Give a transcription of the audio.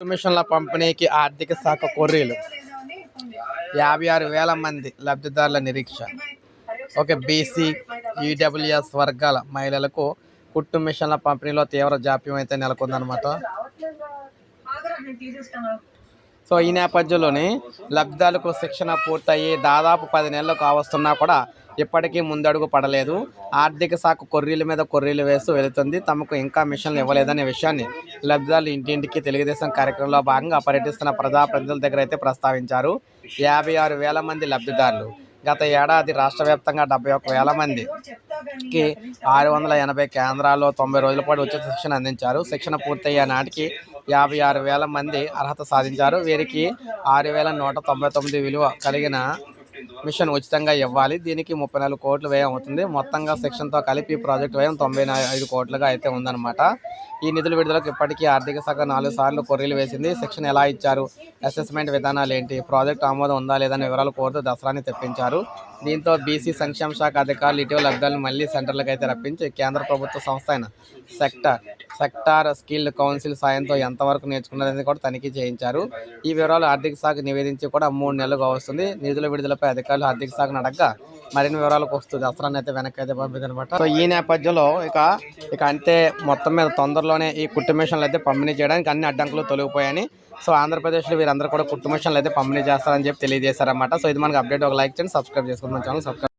మిషన్ల పంపిణీకి ఆర్థిక శాఖ కొర్రీలు 56,000 మంది లబ్ధిదారుల నిరీక్ష. బీసీ, ఈడబ్ల్యూఎస్ వర్గాల మహిళలకు కుట్టు మిషన్ల పంపిణీలో తీవ్ర జాప్యం అయితే నెలకొందన్నమాట. ఈ నేపథ్యంలోనే లబ్ధిదారులకు శిక్షణ పూర్తయి దాదాపు 10 నెలలు కావస్తున్నా కూడా ఇప్పటికీ ముందడుగు పడలేదు. ఆర్థిక శాఖ కొర్రీల మీద కొర్రీలు వేస్తూ వెళుతుంది. తమకు ఇంకా మిషన్లు ఇవ్వలేదనే విషయాన్ని లబ్ధిదారులు ఇంటింటికి తెలుగుదేశం కార్యక్రమంలో భాగంగా పర్యటిస్తున్న ప్రజాప్రతినిధుల దగ్గర అయితే ప్రస్తావించారు. 56,000 మంది లబ్ధిదారులు. గత ఏడాది రాష్ట్ర వ్యాప్తంగా 71,000 మందికి 680 కేంద్రాల్లో 90 రోజుల పాటు ఉచిత శిక్షణ అందించారు. శిక్షణ పూర్తయ్యే నాటికి 56,000 మంది అర్హత సాధించారు. వీరికి 6,199 విలువ కలిగిన మిషన్ ఉచితంగా ఇవ్వాలి. దీనికి 34 కోట్లు వ్యయం అవుతుంది. మొత్తంగా శిక్షణతో కలిపి ప్రాజెక్టు వ్యయం 95 కోట్లుగా అయితే ఉందన్నమాట. ఈ నిధుల విడుదలకు ఇప్పటికీ ఆర్థిక శాఖ 4 సార్లు కొర్రీలు వేసింది. శిక్షణ ఎలా ఇచ్చారు, అసెస్మెంట్ విధానాలు ఏంటి, ప్రాజెక్టు ఆమోదం ఉందా లేదనే వివరాలు కోరుతూ దసరాని తెప్పించారు. దీంతో బీసీ సంక్షేమ శాఖ అధికారులు ఇటీవల లబ్ధిదారులను మళ్లీ సెంటర్లకు అయితే రప్పించి కేంద్ర ప్రభుత్వ సంస్థ అయిన సెక్టార్ స్కిల్ కౌన్సిల్ సాయంతో ఎంతవరకు నేర్చుకున్నదని కూడా తనిఖీ చేయించారు. ఈ వివరాలు ఆర్థిక శాఖ నివేదించి కూడా 3 నెలలుగా వస్తుంది. నిధుల విడుదలపై అధికారులు ఆర్థిక శాఖను అడగ్గా మరిన్ని వివరాలకు వస్తుంది. దసరాని అయితే వెనక్కి అయితే పంపిందనమాట. ఈ నేపథ్యంలో ఇక అంతే మొత్తం మీద తొందరలోనే ఈ కుట్టు మిషన్లు అయితే పంపిణీ చేయడానికి అన్ని అడ్డంకులు తొలగిపోయాయని. ఆంధ్రప్రదేశ్లో వీరందరూ కూడా కుట్టు మిషన్లు అయితే పంపిణీ చేస్తారని చెప్పి తెలియజేశారన్నమాట. ఇది మనకు అప్డేట్. ఒక లైక్ చేయండి, సబ్స్క్రైబ్ చేసుకోండి మన ఛానల్.